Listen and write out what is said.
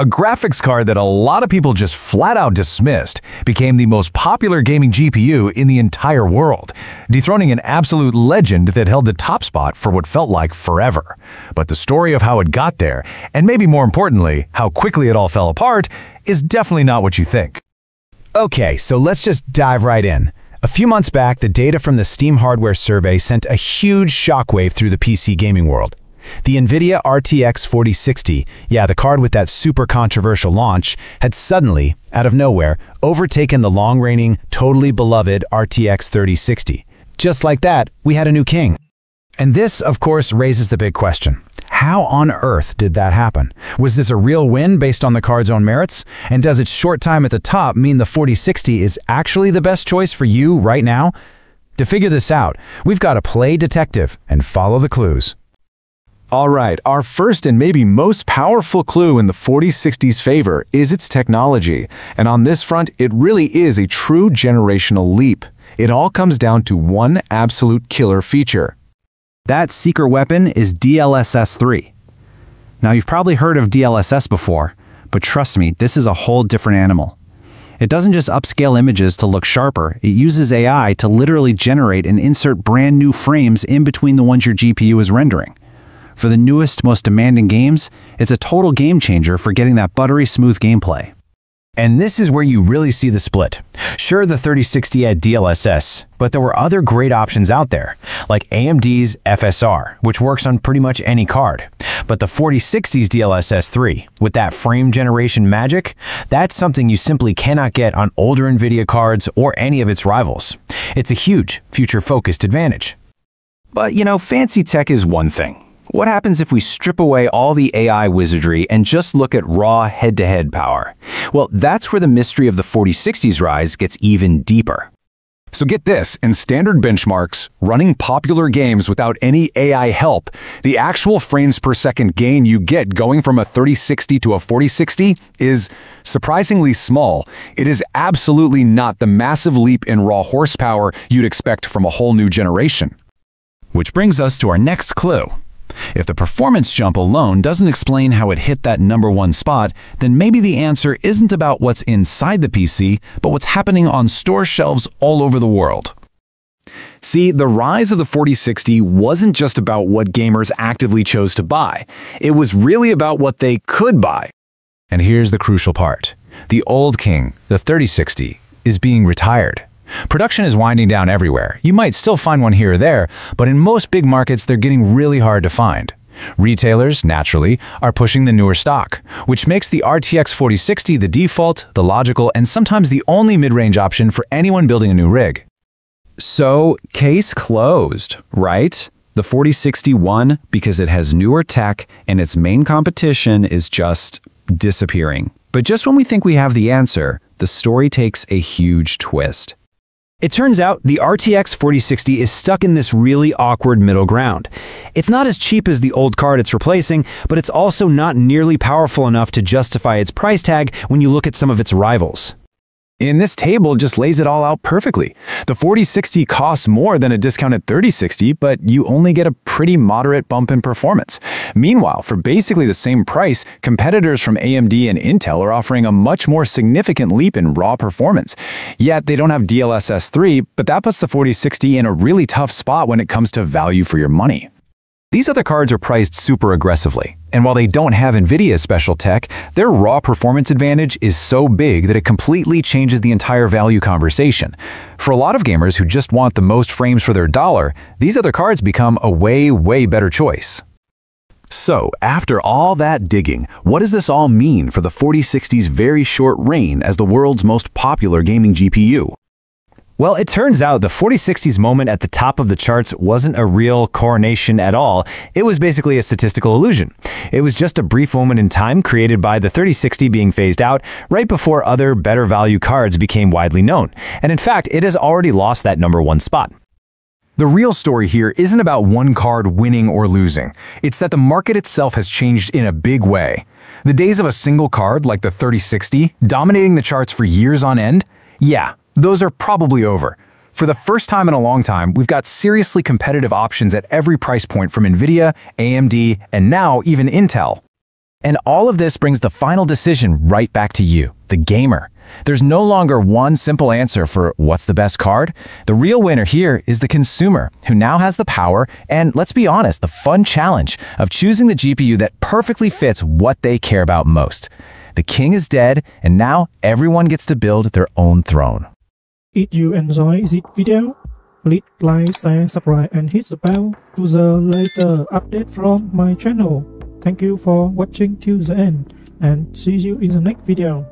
A graphics card that a lot of people just flat out dismissed became the most popular gaming GPU in the entire world, dethroning an absolute legend that held the top spot for what felt like forever. But the story of how it got there, and maybe more importantly, how quickly it all fell apart, is definitely not what you think. Okay, so let's just dive right in. A few months back, the data from the Steam hardware survey sent a huge shockwave through the PC gaming world. The NVIDIA RTX 4060, the card with that super controversial launch, had suddenly, out of nowhere, overtaken the long-reigning, totally beloved RTX 3060. Just like that, we had a new king. And this, of course, raises the big question. How on earth did that happen? Was this a real win based on the card's own merits? And does its short time at the top mean the 4060 is actually the best choice for you right now? To figure this out, we've got to play detective and follow the clues. Alright, our first and maybe most powerful clue in the 4060's favor is its technology, and on this front it really is a true generational leap. It all comes down to one absolute killer feature. That secret weapon is DLSS 3. Now you've probably heard of DLSS before, but trust me, this is a whole different animal. It doesn't just upscale images to look sharper, it uses AI to literally generate and insert brand new frames in between the ones your GPU is rendering. For the newest, most demanding games, it's a total game changer for getting that buttery smooth gameplay. And this is where you really see the split. Sure, the 3060 had DLSS, but there were other great options out there, like AMD's FSR, which works on pretty much any card. But the 4060's DLSS 3, with that frame generation magic, that's something you simply cannot get on older NVIDIA cards or any of its rivals. It's a huge, future-focused advantage. But, fancy tech is one thing. What happens if we strip away all the AI wizardry and just look at raw head-to-head power? Well, that's where the mystery of the 4060's rise gets even deeper. So get this, in standard benchmarks, running popular games without any AI help, the actual frames per second gain you get going from a 3060 to a 4060 is surprisingly small. It is absolutely not the massive leap in raw horsepower you'd expect from a whole new generation. Which brings us to our next clue. If the performance jump alone doesn't explain how it hit that #1 spot, then maybe the answer isn't about what's inside the PC, but what's happening on store shelves all over the world. See, the rise of the 4060 wasn't just about what gamers actively chose to buy. It was really about what they could buy. And here's the crucial part. The old king, the 3060, is being retired. Production is winding down everywhere. You might still find one here or there, but in most big markets, they're getting really hard to find. Retailers, naturally, are pushing the newer stock, which makes the RTX 4060 the default, the logical, and sometimes the only mid-range option for anyone building a new rig. So, case closed, right? The 4060 won because it has newer tech and its main competition is just disappearing. But just when we think we have the answer, the story takes a huge twist. It turns out the RTX 4060 is stuck in this really awkward middle ground. It's not as cheap as the old card it's replacing, but it's also not nearly powerful enough to justify its price tag when you look at some of its rivals. And this table just lays it all out perfectly. The 4060 costs more than a discounted 3060, but you only get a pretty moderate bump in performance. Meanwhile, for basically the same price, competitors from AMD and Intel are offering a much more significant leap in raw performance. Yet they don't have DLSS 3, but that puts the 4060 in a really tough spot when it comes to value for your money. These other cards are priced super aggressively, and while they don't have NVIDIA's special tech, their raw performance advantage is so big that it completely changes the entire value conversation. For a lot of gamers who just want the most frames for their dollar, these other cards become a way better choice. So, after all that digging, what does this all mean for the 4060's very short reign as the world's most popular gaming GPU? Well, it turns out the 4060's moment at the top of the charts wasn't a real coronation at all. It was basically a statistical illusion. It was just a brief moment in time created by the 3060 being phased out right before other better value cards became widely known. And in fact, it has already lost that #1 spot. The real story here isn't about one card winning or losing. It's that the market itself has changed in a big way. The days of a single card like the 3060 dominating the charts for years on end, those are probably over. For the first time in a long time, we've got seriously competitive options at every price point from NVIDIA, AMD, and now even Intel. And all of this brings the final decision right back to you, the gamer. There's no longer one simple answer for what's the best card. The real winner here is the consumer, who now has the power and, let's be honest, the fun challenge of choosing the GPU that perfectly fits what they care about most. The king is dead, and now everyone gets to build their own throne. If you enjoy this video, please like, share, subscribe, and hit the bell to the later update from my channel. Thank you for watching till the end, and see you in the next video.